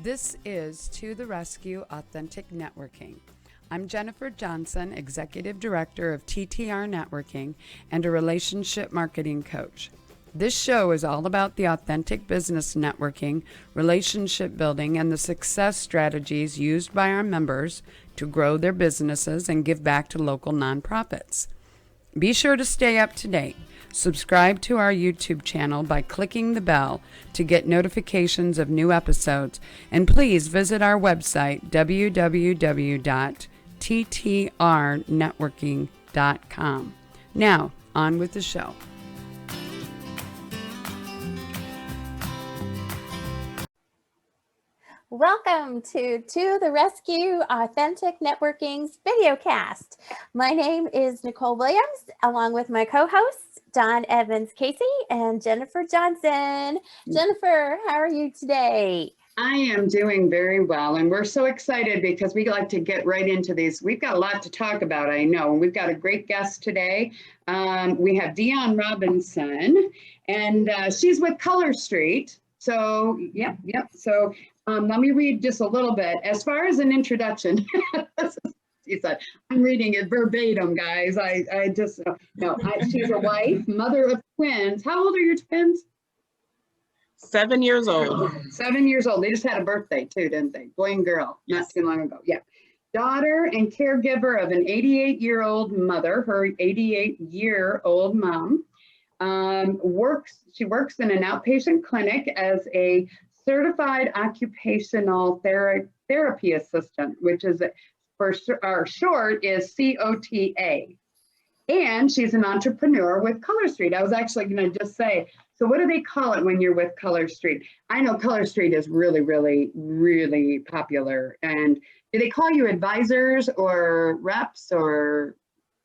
This is To the Rescue Authentic Networking. I'm Jennifer Johnson, Executive Director of TTR Networking and a relationship marketing coach. This show is all about the authentic business networking, relationship building, and the success strategies used by our members to grow their businesses and give back to local nonprofits. Be sure to stay up to date. Subscribe to our YouTube channel by clicking the bell to get notifications of new episodes, and please visit our website, www.ttrnetworking.com. Now, on with the show. Welcome to the Rescue Authentic Networking's Videocast. My name is Nicole Williams, along with my co-hosts, Don Evans Casey and Jennifer Johnson. Jennifer, how are you today? I am doing very well, and we're so excited because we like to get right into these. We've got a lot to talk about, I know, and we've got a great guest today. We have Dionne Robinson, and she's with ColorStreet. So, yep. So let me read just a little bit. As far as an introduction, she said, I'm reading it verbatim, guys. She's a wife, mother of twins. How old are your twins? 7 years old. 7 years old. They just had a birthday too, didn't they? Boy and girl, not too long ago. Yeah. Daughter and caregiver of an 88-year-old mother, her 88-year-old mom. She works in an outpatient clinic as a certified occupational therapy assistant, which is for short is COTA. And she's an entrepreneur with ColorStreet. I was actually going to just say, so what do they call it when you're with ColorStreet? I know ColorStreet is really, really, really popular. And do they call you advisors or reps or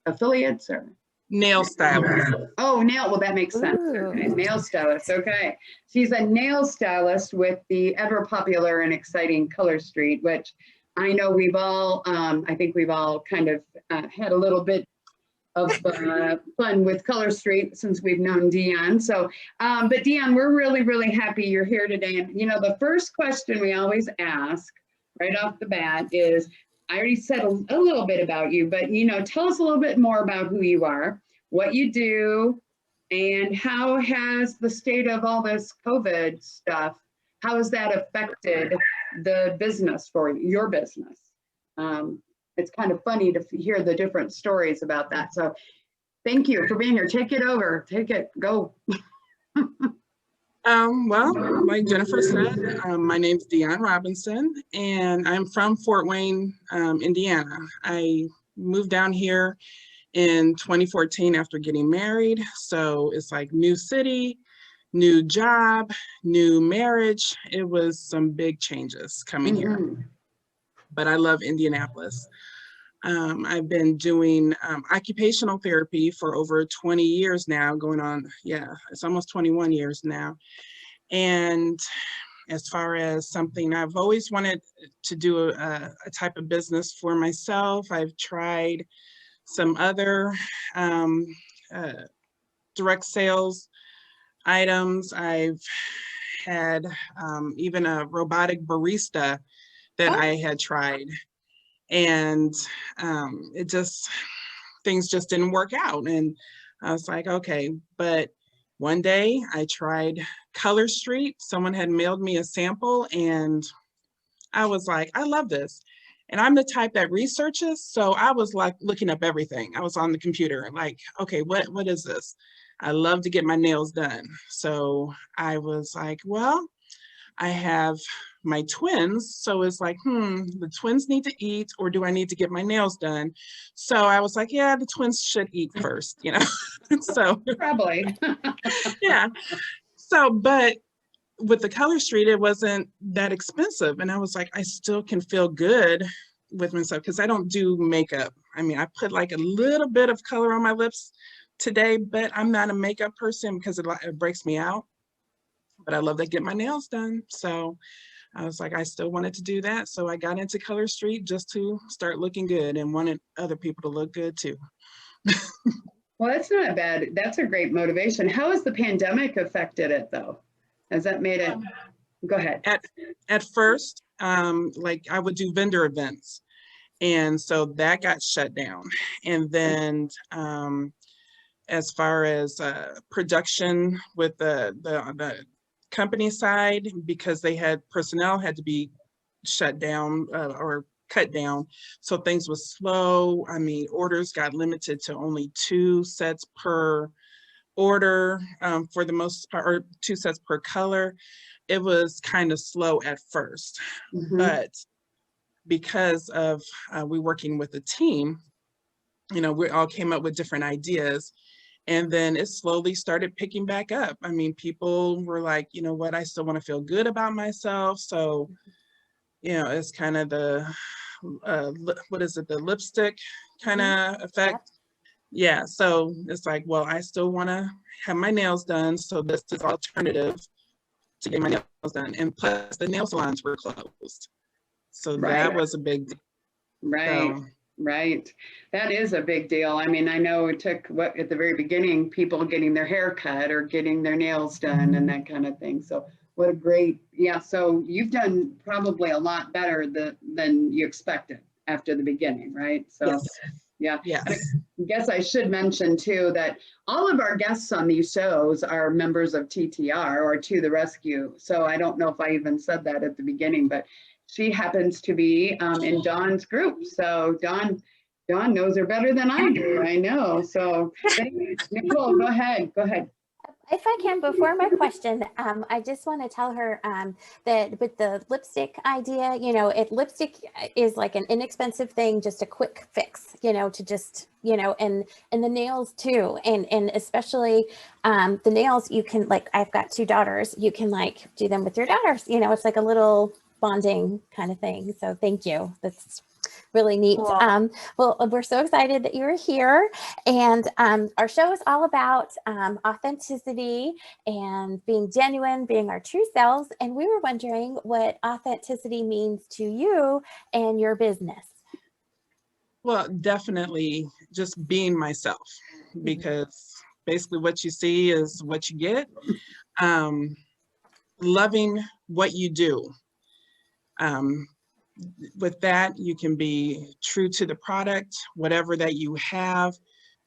affiliates or? Nail stylist. Oh, well, that makes sense. Okay. Nail stylist. Okay. She's a nail stylist with the ever popular and exciting ColorStreet, which I know we've all, I think we've all kind of had a little bit of fun with ColorStreet since we've known Dionne. So, but Dionne, we're really, really happy you're here today. And, you know, the first question we always ask right off the bat is, I already said a little bit about you, but, you know, tell us a little bit more about who you are, what you do, and how has the state of all this COVID stuff, how has that affected the business for you, your business? It's kind of funny to hear the different stories about that. So thank you for being here. Take it over. Take it. Go. Well, like Jennifer said, my name's Dionne Robinson, and I'm from Fort Wayne, Indiana. I moved down here in 2014 after getting married. So it's like new city, new job, new marriage. It was some big changes coming here. But I love Indianapolis. I've been doing occupational therapy for over 20 years now, going on, it's almost 21 years now. And as far as something I've always wanted to do a type of business for myself, I've tried some other direct sales items. I've had even a robotic barista that I had tried, and things just didn't work out. And I was like, okay, but one day I tried ColorStreet. Someone had mailed me a sample, and I was like, I love this. And I'm the type that researches, so I was like looking up everything. I was on the computer like, okay, what is this? I love to get my nails done. So I was like, well, I have my twins. So it's like, the twins need to eat, or do I need to get my nails done? So I was like, yeah, the twins should eat first, you know? So probably. Yeah. So, but with the ColorStreet, it wasn't that expensive. And I was like, I still can feel good with myself because I don't do makeup. I mean, I put like a little bit of color on my lips today, but I'm not a makeup person because it breaks me out. But I love to get my nails done. So I was like, I still wanted to do that. So I got into ColorStreet just to start looking good and wanted other people to look good too. Well, that's not bad. That's a great motivation. How has the pandemic affected it though? Has that made it? Go ahead. At first, like I would do vendor events. And so that got shut down. And then as far as production with the company side, because they had personnel had to be shut down or cut down. So things was slow. I mean, orders got limited to only 2 sets per order for the most part, or 2 sets per color. It was kind of slow at first, but because of we working with a team, you know, we all came up with different ideas, and then it slowly started picking back up. I mean, people were like, you know what, I still want to feel good about myself. So, you know, it's kind of the, what is it, the lipstick kind of effect. Yeah, so it's like, well, I still want to have my nails done. So this is alternative to get my nails done. And plus the nail salons were closed. So that was a big deal. Right. So, right. That is a big deal. I mean, I know it took at the very beginning, people getting their hair cut or getting their nails done and that kind of thing. So what a great, so you've done probably a lot better than you expected after the beginning, right? So yes. I guess I should mention too that all of our guests on these shows are members of TTR or To the Rescue. So I don't know if I even said that at the beginning, but she happens to be in Dawn's group. So Dawn knows her better than I do. I know. So Nicole, go ahead. If I can, before my question, I just want to tell her that with the lipstick idea, you know, lipstick is like an inexpensive thing, just a quick fix, you know, to just, you know, and the nails too. And especially the nails, you can, like, I've got 2 daughters, you can like do them with your daughters, you know, it's like a little bonding kind of thing. So thank you. That's really neat. Cool. Well, we're so excited that you're here, and our show is all about authenticity and being genuine, being our true selves. And we were wondering what authenticity means to you and your business. Well, definitely just being myself, because basically what you see is what you get. Loving what you do. With that, you can be true to the product, whatever that you have,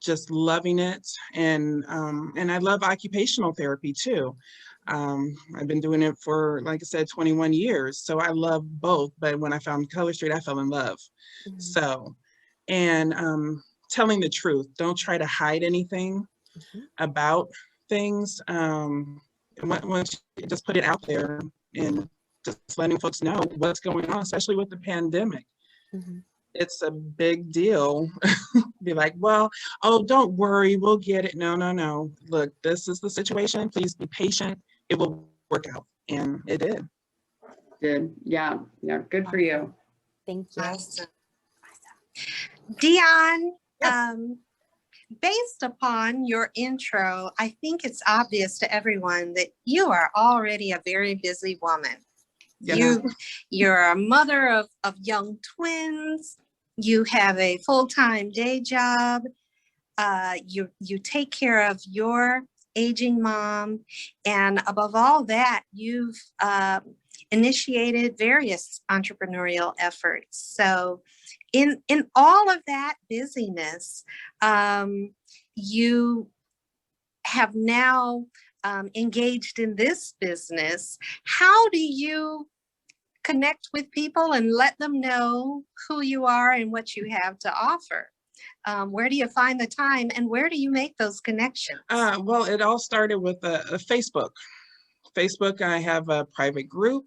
just loving it. And I love occupational therapy too. I've been doing it for, like I said, 21 years. So I love both. But when I found ColorStreet, I fell in love. So, and telling the truth, don't try to hide anything about things. Once you just put it out there and just letting folks know what's going on, especially with the pandemic. It's a big deal. Be like, well, oh, don't worry, we'll get it. No. Look, this is the situation. Please be patient. It will work out. And it did. Good. Yeah. Good for you. Thank you. Awesome. Dionne, based upon your intro, I think it's obvious to everyone that you are already a very busy woman. You're a mother of young twins. You have a full-time day job. You take care of your aging mom, and above all that, you've initiated various entrepreneurial efforts. So in all of that busyness, you have now engaged in this business. How do you connect with people and let them know who you are and what you have to offer? Where do you find the time, and where do you make those connections? Well, it all started with a Facebook. I have a private group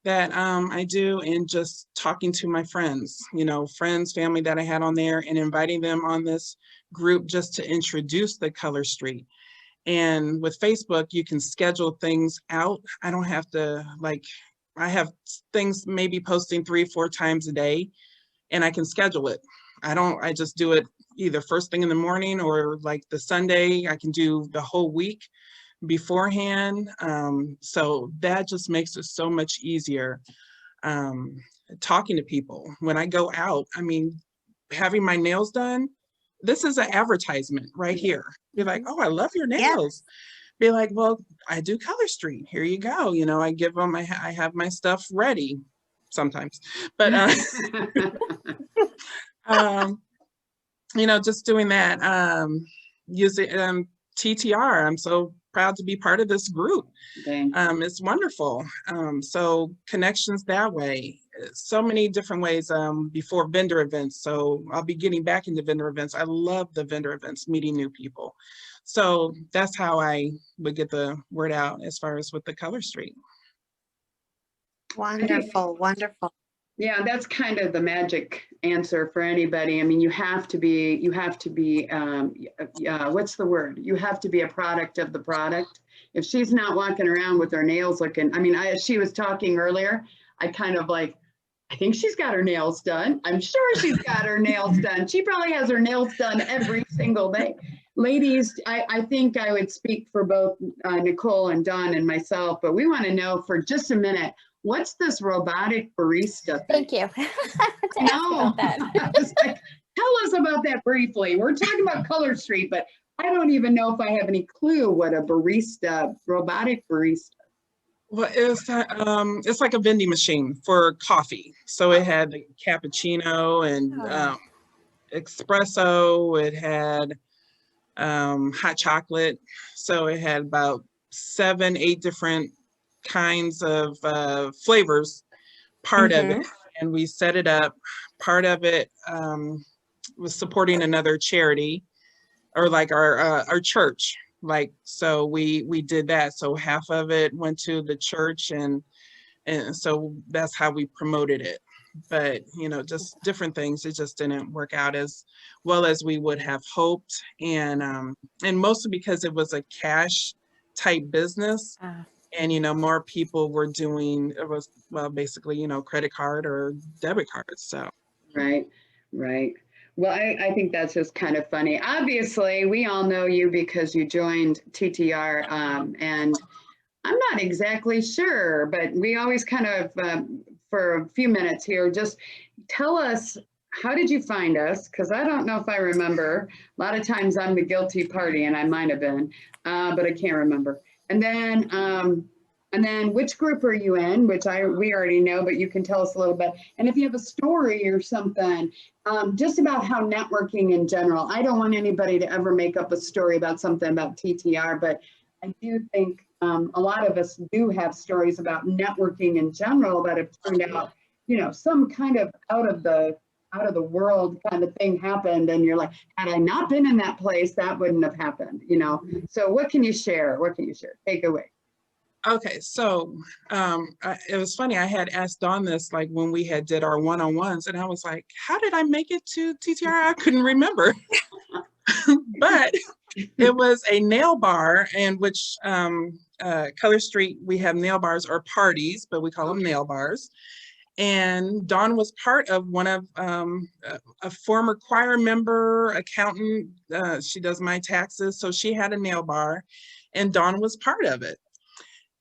that I do, and just talking to my friends, you know, friends, family that I had on there, and inviting them on this group just to introduce the ColorStreet. And with Facebook, you can schedule things out. I don't have to, like, I have things maybe posting 3-4 times a day, and I can schedule it. I just do it either first thing in the morning, or like the Sunday, I can do the whole week beforehand. So that just makes it so much easier talking to people. When I go out, I mean, having my nails done, this is an advertisement right here. Be like, oh, I love your nails. Be like, well, I do ColorStreet. Here you go. You know, I give them, I have my stuff ready. sometimes, but just doing that, using TTR. I'm so proud to be part of this group. It's wonderful. So connections that way, so many different ways before vendor events. So I'll be getting back into vendor events. I love the vendor events, meeting new people. So that's how I would get the word out as far as with the ColorStreet. Wonderful, wonderful. Yeah, that's kind of the magic answer for anybody. I mean, you have to be, what's the word? You have to be a product of the product. If she's not walking around with her nails looking, I mean, as she was talking earlier, I kind of like, I think she's got her nails done. I'm sure she's got her nails done. She probably has her nails done every single day. Ladies, I think I would speak for both Nicole and Dawn and myself, but we want to know for just a minute, what's this robotic barista thing? Thank you. No, tell us about that briefly. We're talking about ColorStreet, but I don't even know if I have any clue what a robotic barista. Well, it's like a vending machine for coffee. So it had the cappuccino and espresso. It had hot chocolate. So it had about 7, 8 different kinds of flavors, part of it, and we set it up. Part of it was supporting another charity, or like our church. Like, so we did that. So half of it went to the church, and so that's how we promoted it. But just different things. It just didn't work out as well as we would have hoped, and mostly because it was a cash type business. And, more people were doing, it was, well, basically, credit card or debit cards. So. Right. Well, I think that's just kind of funny. Obviously, we all know you because you joined TTR, and I'm not exactly sure, but we always kind of, for a few minutes here, just tell us, how did you find us? Because I don't know if I remember. A lot of times I'm the guilty party, and I might have been, but I can't remember. And then which group are you in, which we already know, but you can tell us a little bit. And if you have a story or something, just about how networking in general. I don't want anybody to ever make up a story about something about TTR, but I do think a lot of us do have stories about networking in general that have turned out, some kind of out of the world kind of thing happened, and you're like, had I not been in that place, that wouldn't have happened, So what can you share? Take it away. Okay, so it was funny. I had asked Dawn this, like when we did our one-on-ones, and I was like, how did I make it to TTR? I couldn't remember. But it was a nail bar, in which ColorStreet, we have nail bars or parties, but we call them nail bars. And Dawn was part of one of a former choir member, accountant. She does my taxes. So she had a nail bar, and Dawn was part of it.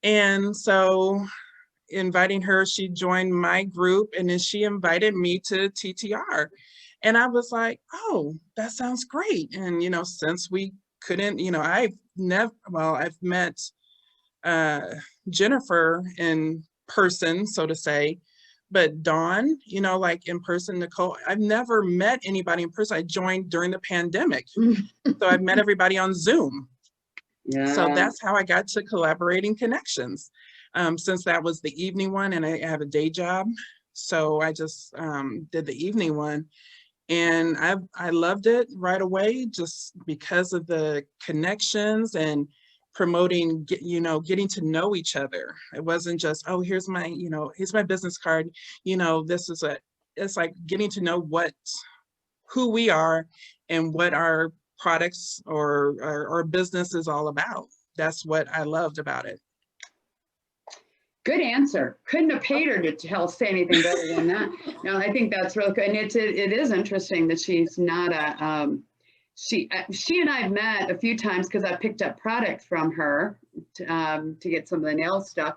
And so inviting her, she joined my group, and then she invited me to TTR. And I was like, oh, that sounds great. And, since we couldn't, I've met Jennifer in person, so to say, but Dawn, like in person, Nicole, I've never met anybody in person. I joined during the pandemic. So I've met everybody on Zoom. Yeah. So that's how I got to Collaborating Connections, since that was the evening one, and I have a day job. So I just did the evening one, and I loved it right away, just because of the connections and promoting, getting to know each other. It wasn't just, oh, here's my business card. It's like getting to know who we are and what our products or our business is all about. That's what I loved about it. Good answer. Couldn't have paid her to say anything better than that. No, I think that's really good. And it is interesting that she's not she and I have met a few times because I picked up product from her to get some of the nail stuff.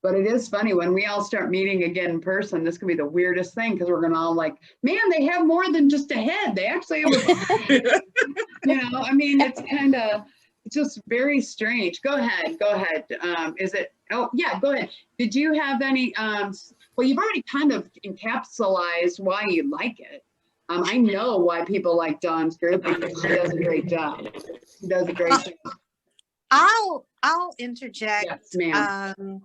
But it is funny when we all start meeting again in person, this could be the weirdest thing, because we're going to all like, man, they have more than just a head. They actually have a I mean, it's kind of just very strange. Go ahead. Is it? Oh, yeah, go ahead. Did you have any Well, you've already kind of encapsulated why you like it. I know why people like Dawn's group because she does a great job. She does a great job. I'll interject. Yes, ma'am.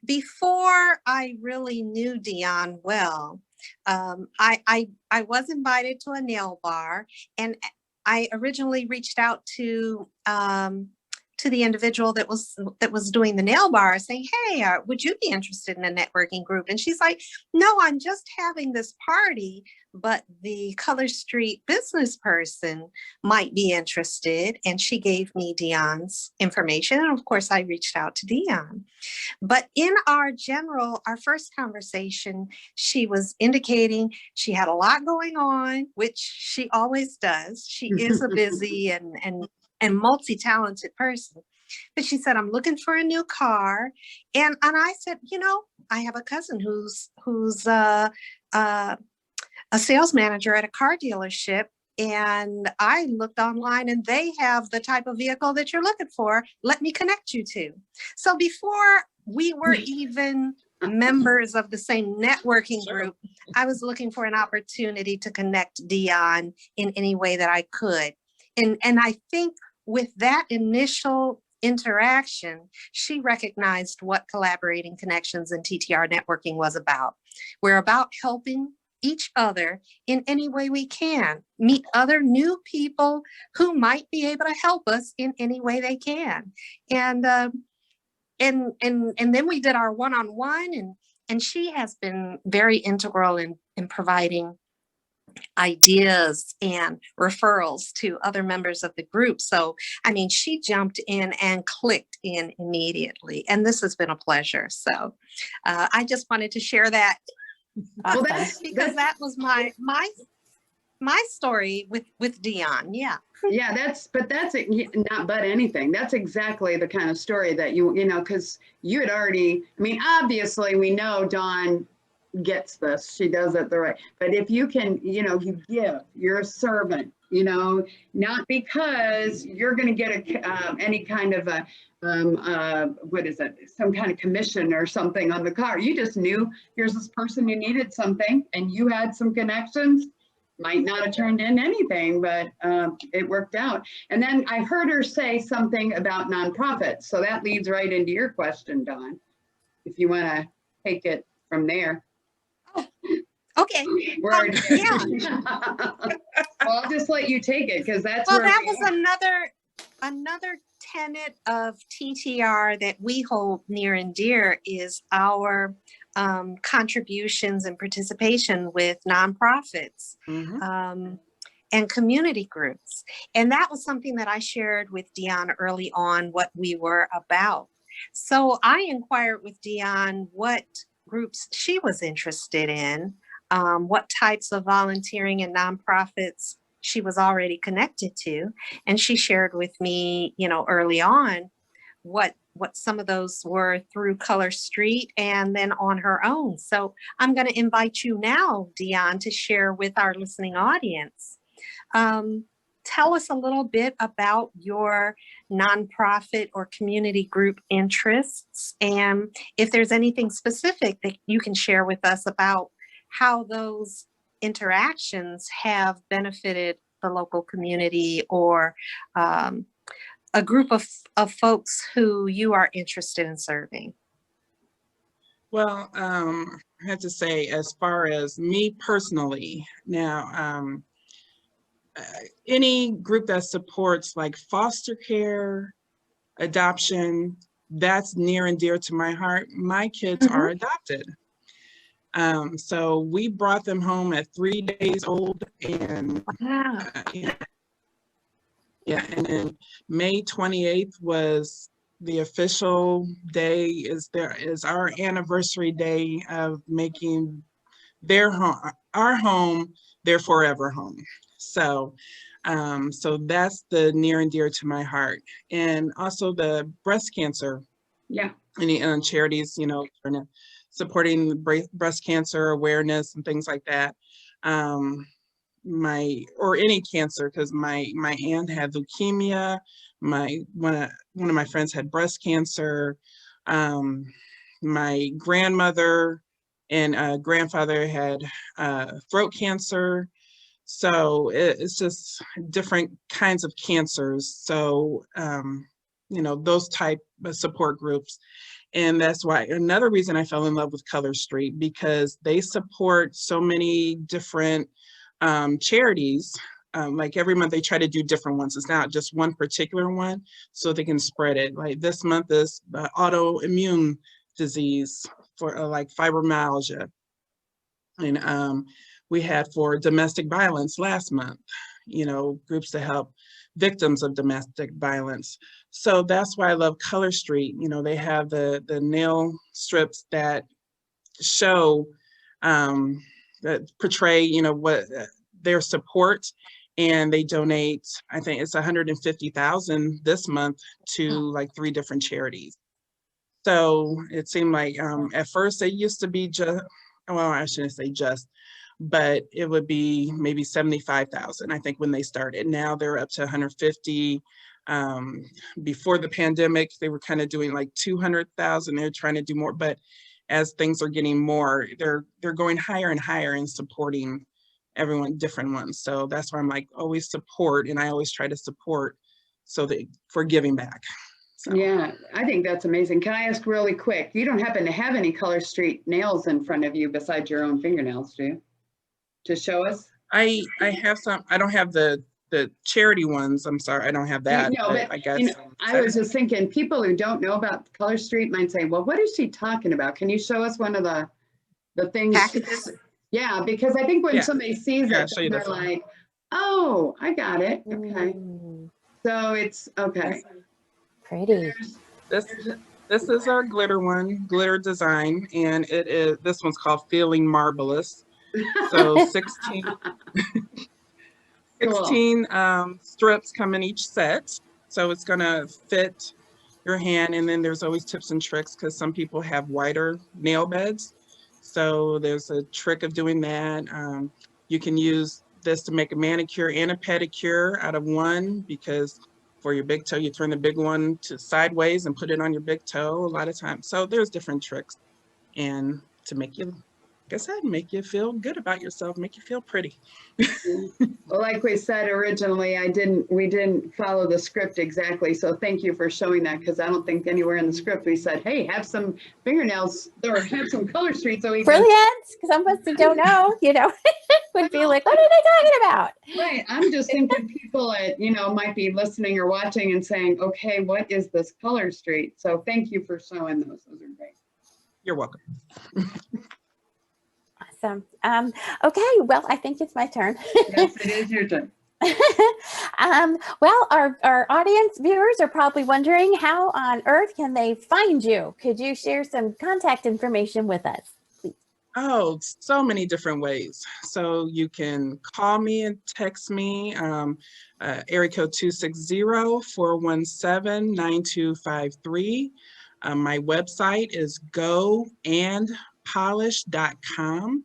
Before I really knew Dionne well, I was invited to a nail bar, and I originally reached out to the individual that was doing the nail bar, saying, "Hey, would you be interested in a networking group?" And she's like, "No, I'm just having this party, but the ColorStreet business person might be interested." And she gave me Dionne's information, and of course, I reached out to Dionne. But in our first conversation, she was indicating she had a lot going on, which she always does. She is a busy and multi-talented person. But she said, "I'm looking for a new car." And I said, I have a cousin who's a sales manager at a car dealership. And I looked online and they have the type of vehicle that you're looking for. Let me connect you to. So before we were even members of the same networking group, I was looking for an opportunity to connect Dionne in any way that I could. And I think with that initial interaction, she recognized what Collaborating Connections and TTR networking was about. We're about helping each other in any way we can, meet other new people who might be able to help us in any way they can. And then we did our one-on-one, and she has been very integral in providing ideas and referrals to other members of the group. So, I mean, she jumped in and clicked in immediately, and this has been a pleasure. So I just wanted to share that. Well, because that was my story with Dionne. Yeah. Yeah, that's not but anything. That's exactly the kind of story that because you had already, I mean, obviously we know Dawn gets this, she does it the right, but if you can, you give, you're a servant, not because you're going to get any kind of a, what is it, some kind of commission or something on the car. You just knew here's this person who needed something and you had some connections. Might not have turned in anything, but it worked out. And then I heard her say something about nonprofits. So that leads right into your question, Dawn, if you want to take it from there. Oh, okay. Yeah. Well, I'll just let you take it because that's well, that was another tenet of TTR that we hold near and dear is our contributions and participation with nonprofits and community groups. And that was something that I shared with Dionne early on, what we were about. So I inquired with Dionne what groups she was interested in, what types of volunteering and nonprofits she was already connected to. And she shared with me, early on what some of those were through ColorStreet and then on her own. So I'm going to invite you now, Dionne, to share with our listening audience. Tell us a little bit about your nonprofit or community group interests, and if there's anything specific that you can share with us about how those interactions have benefited the local community or a group of folks who you are interested in serving. Well, I have to say, as far as me personally, now, any group that supports like foster care, adoption, that's near and dear to my heart. My kids are adopted. So we brought them home at 3 days old, and and then May 28th was the official day, is our anniversary day of making their home, our home, their forever home. So so that's the near and dear to my heart. And also the breast cancer. Yeah. Any charities, supporting breast cancer awareness and things like that. Or any cancer, because my aunt had leukemia. One of my friends had breast cancer. My grandmother and grandfather had throat cancer. So it's just different kinds of cancers. So, you know, those type of support groups. And that's why another reason I fell in love with ColorStreet, because they support so many different charities. Like every month they try to do different ones. It's not just one particular one, so they can spread it. Like this month is autoimmune disease for like fibromyalgia. And we had for domestic violence last month, you know, groups to help victims of domestic violence. So that's why I love ColorStreet. You know, they have the nail strips that show, that portray, you know, what their support, and they donate, I think it's 150,000 this month to like 3 different charities. So it seemed like at first it used to be just, well, I shouldn't say just, but it would be maybe 75,000, I think, when they started. Now they're up to 150. Before the pandemic, they were kind of doing like 200,000. They're trying to do more, but as things are getting more, they're going higher and higher in supporting everyone, different ones. So that's why I'm like, always support, and I always try to support so that for giving back. So. Yeah, I think that's amazing. Can I ask really quick? You don't happen to have any ColorStreet nails in front of you besides your own fingernails, do you? To show us? I have some. I don't have the charity ones. I'm sorry, I don't have that. No, but I guess you know, I was just thinking, people who don't know about ColorStreet might say, "Well, what is she talking about?" Can you show us one of the things? Packages. Yeah, because I think when somebody sees it, they're one. like, "Oh, I got it." Okay, so it's okay. Pretty. This is our glitter one, glitter design, and it is, this one's called Feeling Marvelous. So 16 strips come in each set. So it's gonna fit your hand, and then there's always tips and tricks because some people have wider nail beds. So there's a trick of doing that. You can use this to make a manicure and a pedicure out of one, because for your big toe, you turn the big one to sideways and put it on your big toe a lot of times. So there's different tricks, and to make you, like I said, make you feel good about yourself, make you feel pretty. Well, like we said originally, we didn't follow the script exactly. So thank you for showing that, because I don't think anywhere in the script we said, "Hey, have some fingernails or have some ColorStreet so we Brilliant, because some of us who don't know, you know, would be like, "What are they talking about?" Right. I'm just thinking people might be listening or watching and saying, "Okay, what is this ColorStreet?" So thank you for showing those. Those are great. You're welcome. Awesome. Okay, well, I think it's my turn. Yes, it is your turn. Well, our audience viewers are probably wondering, how on earth can they find you? Could you share some contact information with us, please? Oh, so many different ways. So you can call me and text me, area code 260-417-9253. My website is goandpolish.com.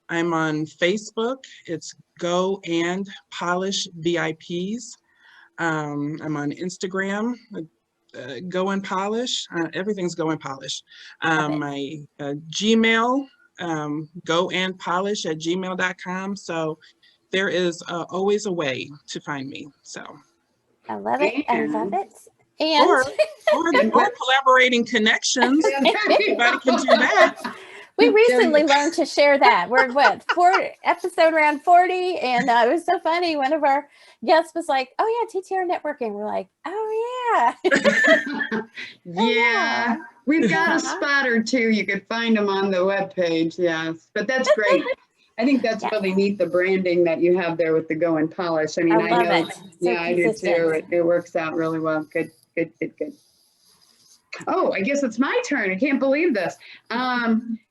I'm on Facebook. It's Go and Polish VIPs. I'm on Instagram, Go and Polish. Everything's Go and Polish. My Gmail, goandpolish@gmail.com. So there is always a way to find me. So I love it. I love it. or collaborating connections. Anybody can do that. We recently learned to share that. We're episode around 40, and it was so funny. One of our guests was like, "Oh yeah, TTR networking." We're like, "Oh yeah." Yeah, we've got a spot or two. You could find them on the webpage. Yes, but that's great. I think that's really neat, the branding that you have there with the Go and Polish. I mean, I know, it. So I do too. It works out really well. Good. Oh, I guess it's my turn. I can't believe this.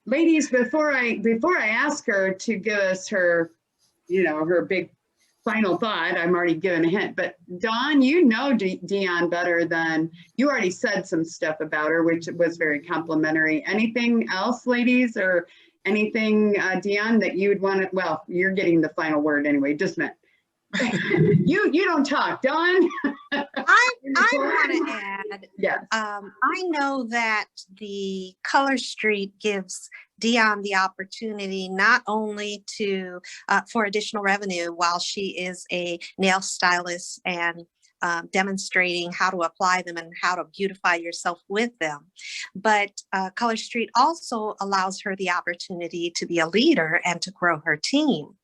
Ladies, before I ask her to give us her, her big final thought, I'm already giving a hint, but Dawn, Dionne better than, you already said some stuff about her, which was very complimentary. Anything else, ladies, or anything, Dionne, that you would want to, well, you're getting the final word anyway, just a minute. You don't talk, Dawn. I want to add, Yes. I know that the ColorStreet gives Dionne the opportunity not only to for additional revenue while she is a nail stylist and demonstrating how to apply them and how to beautify yourself with them, but ColorStreet also allows her the opportunity to be a leader and to grow her team.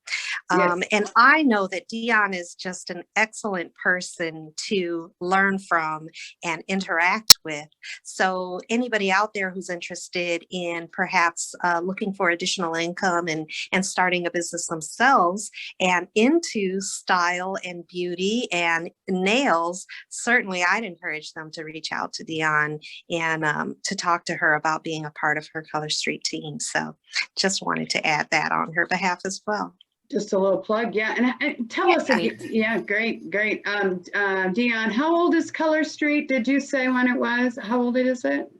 Yes. And I know that Dionne is just an excellent person to learn from and interact with. So anybody out there who's interested in perhaps looking for additional income and starting a business themselves and into style and beauty and nails, certainly I'd encourage them to reach out to Dionne and to talk to her about being a part of her ColorStreet team. So just wanted to add that on her behalf as well. Just a little plug, yeah. And tell us, yeah, great. Dionne, how old is ColorStreet? Did you say when it was? How old is it?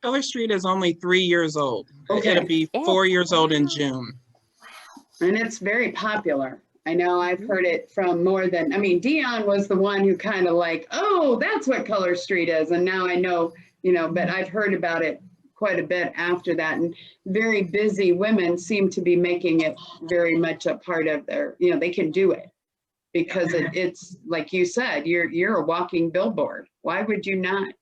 ColorStreet is only 3 years old. Okay. It'll be 4 years old in June. And it's very popular. I know I've heard it from more than, I mean, Dionne was the one who kind of like, oh, that's what ColorStreet is. And now I know, but I've heard about it quite a bit after that. And very busy women seem to be making it very much a part of their, they can do it because it's like you said, you're a walking billboard. Why would you not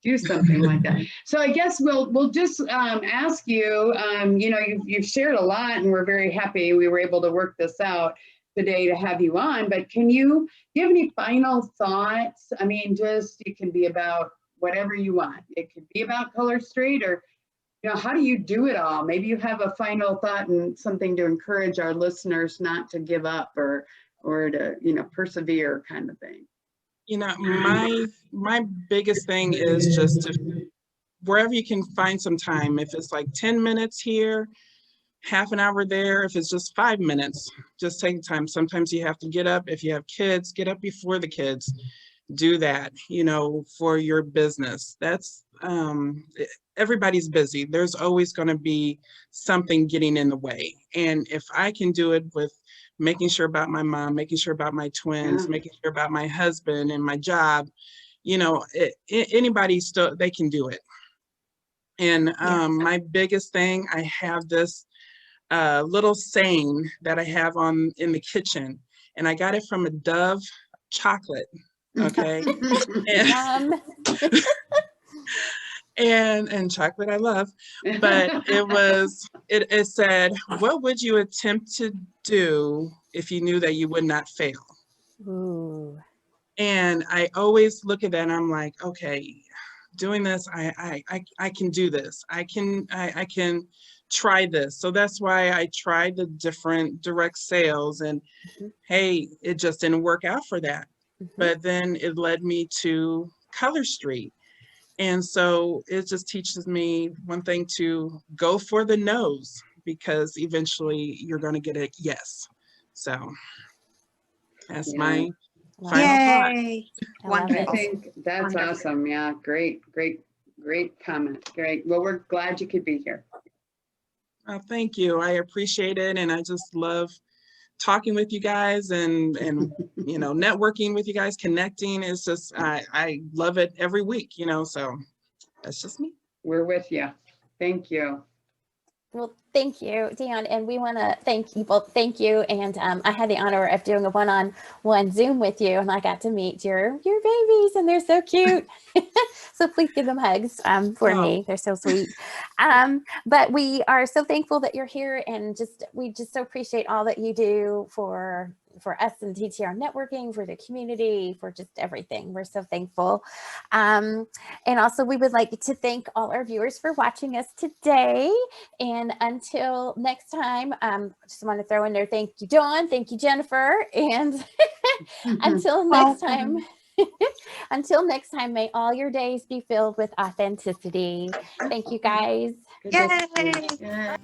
do something like that? So I guess we'll just ask you, you've shared a lot and we're very happy we were able to work this out today to have you on, but do you have any final thoughts? I mean, it can be about whatever you want. It could be about ColorStreet or, how do you do it all? Maybe you have a final thought and something to encourage our listeners not to give up or to, persevere kind of thing. My biggest thing is just to, wherever you can find some time, if it's like 10 minutes here, half an hour there, if it's just 5 minutes, just take time. Sometimes you have to get up. If you have kids, get up before the kids. Do that, for your business. That's everybody's busy. There's always going to be something getting in the way. And if I can do it with making sure about my mom, making sure about my twins, making sure about my husband and my job, anybody still, they can do it. And my biggest thing, I have this little saying that I have in the kitchen, and I got it from a Dove chocolate. Okay. and chocolate I love, but it said, what would you attempt to do if you knew that you would not fail? Ooh. And I always look at that and I'm like, okay, doing this, I can do this. I can try this. So that's why I tried the different direct sales, and hey, it just didn't work out for that. But then it led me to ColorStreet. And so it just teaches me one thing, to go for the no's, because eventually you're going to get a yes. So that's my final thought. Wonderful. I think that's awesome. Yeah, great comment. Great. Well, we're glad you could be here. Thank you. I appreciate it. And I just love talking with you guys and networking with you guys, connecting. It's just, I love it every week, so that's just me. We're with you. Thank you. Well, thank you, Dionne, and we want to thank you both. Thank you, and I had the honor of doing a one-on-one Zoom with you, and I got to meet your babies, and they're so cute. So please give them hugs for me. They're so sweet. But we are so thankful that you're here, and we just so appreciate all that you do for us in TTR networking, for the community, for just everything. We're so thankful. And also we would like to thank all our viewers for watching us today. And until next time, just want to throw in there, thank you, Dawn. Thank you, Jennifer. And until next time, may all your days be filled with authenticity. Thank you, guys. Yay. Yeah.